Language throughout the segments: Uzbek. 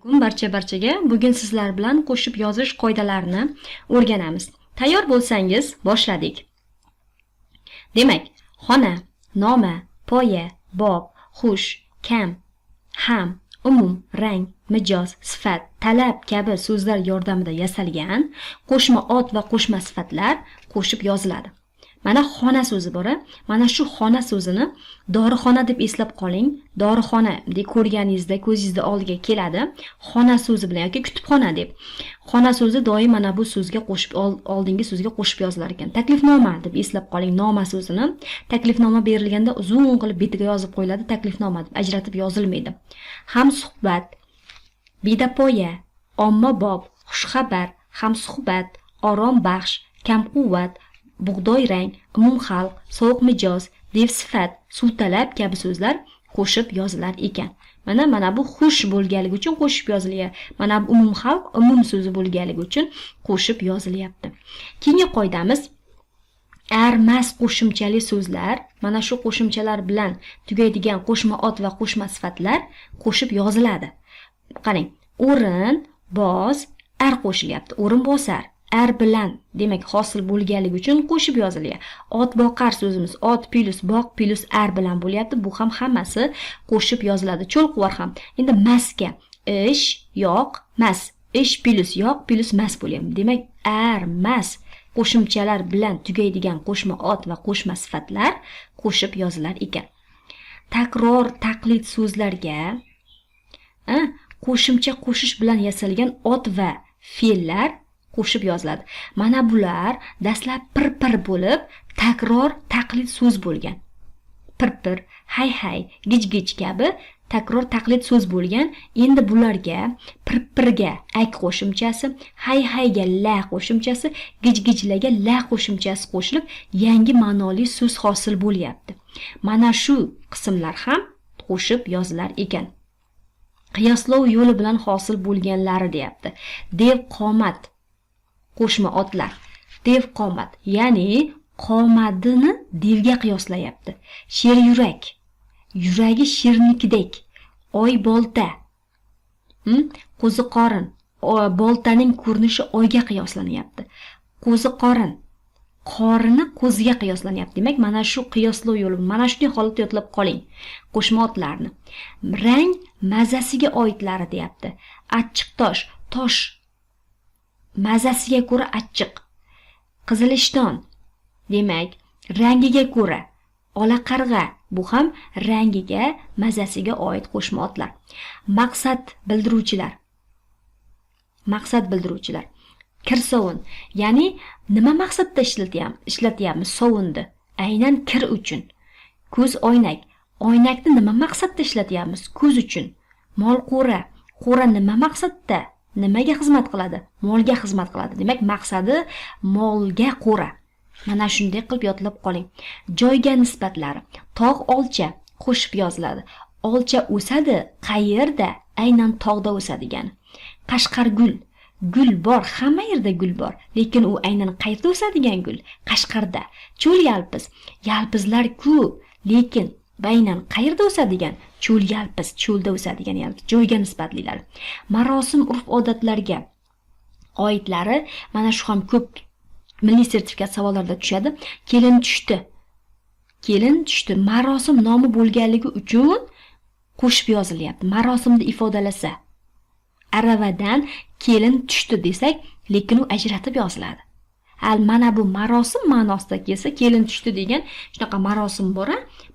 Bugun barchaga bugun sizlar bilan qo'shib yozish qoidalarini o'rganamiz. Tayyor bo'lsangiz, boshladik. Demak, xona, noma, poya, bob, xush, kam, ham, umum, rang, mijoz, sifat, talab kabi so'zlar yordamida yasalgan qo'shma ot va qo'shma sifatlar qo'shib yoziladi. Mana xona so'zi bor. Mana shu xona so'zini dorixona deb eslab qoling. Dorixona deb ko'rganingizda ko'zingizda oldiga keladi. Xona so'zi bilan yoki kutubxona deb. Xona so'zi doim mana bu so'zga qo'shib oldingi so'zga qo'shib yozilar ekan. Taklifnoma deb eslab qoling. Noma so'zini taklifnoma berilganda uzun qilib betiga yozib qo'yiladi. Taklifnoma deb ajratib yozilmaydi. Ham suhbat, bedapoya, ommabop, xushxabar, ham suhbat, orom baxsh, kam quvvat, bug'doy rang, umum xalq, sovuq mijoz, dev sifat, suv talab kabi so'zlar qo'shib yozilar ekan. Mana bu xush bo'lganligi uchun qo'shib yozilyapti. Mana bu umum xalq, umum so'zi bo'lganligi uchun qo'shib yozilyapti. Keyingi qoidamiz armas qo'shimchali so'zlar. Mana shu qo'shimchalar bilan tugaydigan qo'shma ot va qo'shma sifatlar qo'shib yoziladi. Qarang, o'rin, boz, ar qo'shilyapti. O'rin bosar. Ar bilan demak hosil bo'lganligi uchun qo'shib yozilyapti. Ot boqar so'zimiz ot plus boq plus ar bilan bo'lyapti. Bu ham hammasi qo'shib yoziladi. Cho'lquvor ham. Endi masga ish, yoq, mas. Ish plus yoq plus mas bo'lyapti. Demak ar, mas qo'shimchalar bilan tugaydigan qo'shma ot va qo'shma sifatlar qo'shib yozilar ekan. Takror, taqlid so'zlarga qo'shimcha qo'shish bilan yasalgan ot va fe'llar qo'shib yoziladi. Mana bular dastlab pir bo'lib, takror taqlid so'z bo'lgan. Pir, hay, gij kabi takror taqlid so'z bo'lgan. Endi bularga pirga ak qo'shimchasi, hayga la qo'shimchasi, gij-gijlarga la qo'shimchasi qo'shilib, yangi ma'noli so'z hosil bo'lyapti. Mana shu qismlar ham qo'shib yozilar ekan. Qiyoslov yo'li bilan hosil bo'lganlari deyapti. Dev qomat qo'shma otlar. Dev qomat, ya'ni qomadini devga qiyoslayapti. Sher yurak, yuragi shernikidek. Oy bolta, qo'zi qorin, boltaning ko'rinishi oyga qiyoslanyapti. Qo'zi qorin, qorini qo'ziga qiyoslanyapti. Demak, mana shu qiyoslov yo'li, mana shunday holatda yodlab qoling qo'shma otlarni. Rang mazasiga oidlari deyapti. Achchiq tosh mazasiga ko'ra achchiq. Qizilishton, demak, rangiga ko'ra. Ola qarg'a, bu ham rangiga, mazasiga oid qo'shma otlar. Maqsad bildiruvchilar. Kirsovun, ya'ni nima maqsadda ishlatyapmiz sovunni? Aynan kir uchun. Ko'z oynak, oynakni nima maqsadda ishlatyapmiz? Ko'z uchun. Mol qo'ra nima maqsadda? Nimaga xizmat qiladi? Molga xizmat qiladi. Demak, maqsadi molga qo'ra. Mana shunday qilib yodlab qoling. Joyga nisbatlari. Tog' olcha qo'shib yoziladi. Olcha o'sadi, qayerda? Aynan tog'da o'sadi degani. Qashqargul. Gul bor, hamma yerda gul bor, lekin u aynan qayerda o'sadigan gul? Qashqarda. Cho'l yalpiz. Yalpizlar ko'p, lekin aynan qayerda o'sadigan? Cho'l yalpiz, cho'lda o'sadigan yalpiz. Joyga nisbatlilar. Marosim urf-odatlarga oidlari mana shu ham ko'p milliy sertifikat savollarida tushadi. Kelin tushdi. Marosim nomi bo'lganligi uchun qo'shib yozilyapti. Marosimni ifodalasa aravadan kelin tushdi desak, lekin u ajratib yoziladi. Mana bu marosim ma'nosida kelsa, kelin tushdi degan shunaqa marosim bor.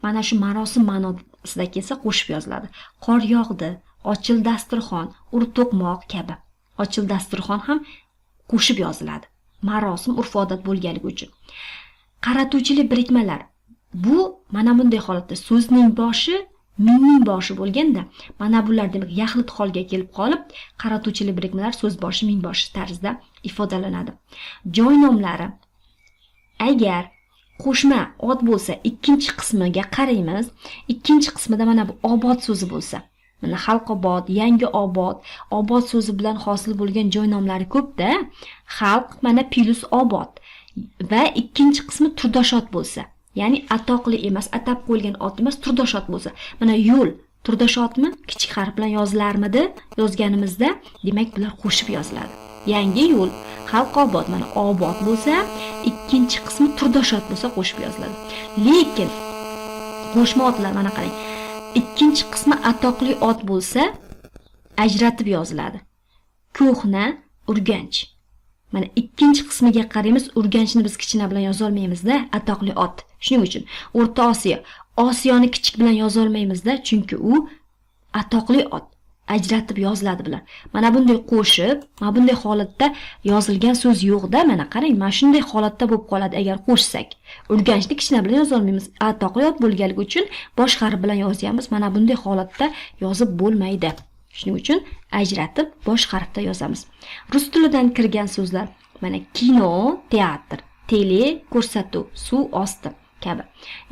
Mana shu marosim ma'nosida kelsa qo'shib yoziladi. Qor yog'di, ochil dasturxon, to'qmoq kabi. Ochil dasturxon ham qo'shib yoziladi. Marosim urf-odat bo'lganligi uchun. Qaratuvchili birikmalar. Bu mana bunday holatda so'zning boshi mingning boshi bo'lganda, mana bular demak yaxlit holga kelib qolib, qaratuvchili birikmalar so'z boshi ming boshi tarzda ifodalanadi. Joy nomlari. Agar qo'shma ot bo'lsa, ikkinchi qismiga qaraymiz. Ikkinchi qismida mana bu obod so'zi bo'lsa, mana Xalqobod, Yangi obod so'zi bilan hosil bo'lgan joy nomlari ko'p-da. Xalq mana plus obod va ikkinchi qismi turdosh ot bo'lsa, ya'ni atoqli emas, atab qo'yilgan ot emas, turdosh ot bo'lsa, mana yo'l Turdosh otmi? Kichik harf bilan yozilarmidi? Yozganimizda, demak bular qo'shib yoziladi. Yangi yo'l, Xalqobod, mana obod bo'lsa, ikkinchi qismi turdosh ot bo'lsa qo'shib yoziladi. Lekin qo'shma otlar mana qarang. Ikkinchi qismi atoqli ot bo'lsa, ajratib yoziladi. Ko'hna, Urganch. Mana ikkinchi qismiga qaraymiz, Urganchni biz kichkina bilan yoza olmaymiz-da, atoqli ot. Shuning uchun O'rta Osiyo, Osiyoni kichik bilan yoza olmaymiz-da, chunki u atoqli ot. Ajratib yoziladi bular. Mana bunday qo'shib, mana bunday holatda yozilgan so'z yo'q-da, mana qarang, mana shunday holatda bo'lib qoladi agar qo'shsak. Urganchni kichkina bilan yoza olmaymiz. Atoqli ot bo'lganligi uchun bosh harf bilan yozamiz. Mana bunday holatda yozib bo'lmaydi. Shuning uchun ajratib bosh harfda yozamiz. Rus tilidan kirgan so'zlar, mana kino, teatr, tele, ko'rsatuv, suv osti kabi.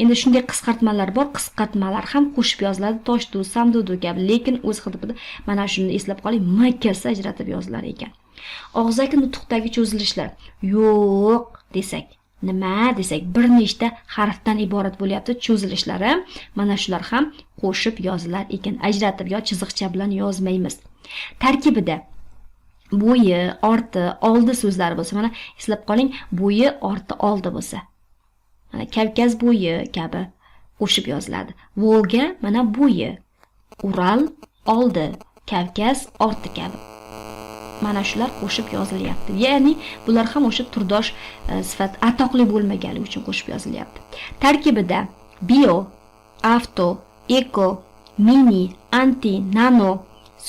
Endi shunday qisqartmalar bor, qisqartmalar ham qo'shib yoziladi, toshdu, samdudu kabi, lekin o'z hududida mana shuni eslab qoling, makasi ajratib yozilar ekan. Og'zaki nutqdagi cho'zilishlar, yo'q desak, nima desak, bir nechta harfdan iborat bo'lyapti cho'zilishlari, mana shular ham qo'shib yozilar ekan. Ajratib yo chiziqcha bilan yozmaymiz. Tarkibida bo'yi, orti, oldi so'zlari bo'lsa, mana eslab qoling, bo'yi, orti, oldi bo'lsa. Mana Kavkaz bo'yi kabi qo'shib yoziladi. Volga mana bo'yi, Ural oldi, Kavkaz orti kabi. Mana shular qo'shib yozilyapti. Ya'ni bular ham o'sha turdosh sifat atoqli bo'lmaganligi uchun qo'shib yozilyapti. Tarkibida bio, avto, eko, mini, anti, nano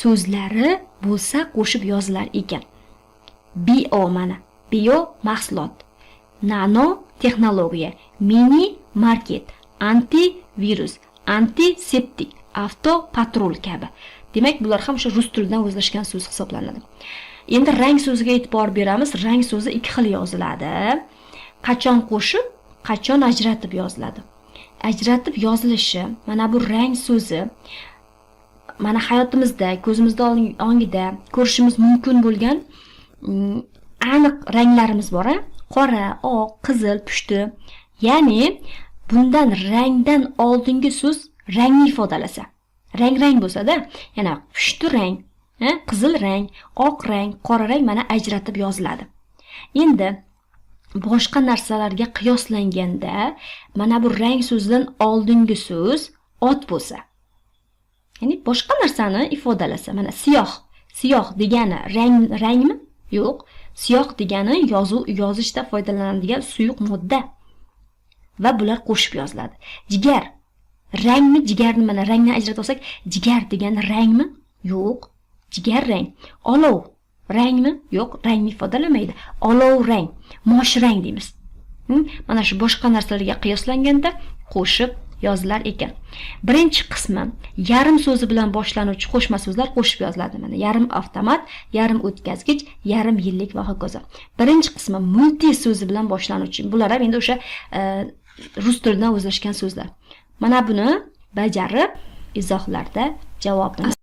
so'zlari bo'lsa qo'shib yozilar ekan. Bio mana, bio mahsulot, nano texnologiya, mini market, anti virus, antiseptik, avto patrul kabi. Demak, bular ham o'sha rus tilidan o'zlashgan so'z hisoblanadi. Endi rang so'ziga e'tibor beramiz. Rang so'zi ikki xil yoziladi. Qachon qo'shib, qachon ajratib yoziladi. Ajratib yozilishi, mana bu rang so'zi mana hayotimizda, ko'zimizda ongida ko'rishimiz mumkin bo'lgan aniq ranglarimiz bor, qora, oq, qizil, pushti. Ya'ni bundan rangdan oldingi so'z rangni ifodalasa. Rang bo'lsa-da, yana pushti rang, qizil rang, oq rang, qora rang mana ajratib yoziladi. Endi boshqa narsalarga qiyoslanganda, mana bu rang so'zidan oldingi so'z ot bo'lsa, ya'ni boshqa narsani ifodalasa, mana siyoh degani rangmi? Yo'q. Siyoh degani yozishda foydalanadigan suyuq modda. Va bular qo'shib yoziladi. Jigar rangmi? Jigarni mana rangni ajratib olsak, jigar degani rangmi? Yo'q. Jigar rang. Olov rangmi? Yo'q, rangni ifodalamaydi. Olov rang, mosh rang deymiz. Mana shu boshqa narsalarga qiyoslanganda qo'shib yozilar ekan. Birinchi qismi yarim so'zi bilan boshlanuvchi qo'shma so'zlar qo'shib yoziladi. Mana yarim avtomat, yarim o'tkazgich, yarim yillik va hokazo. Birinchi qismi multi so'zi bilan boshlanuvchi. Bular ham endi o'sha rus tilidan o'zlashgan so'zlar. Mana buni bajarib izohlarda javobini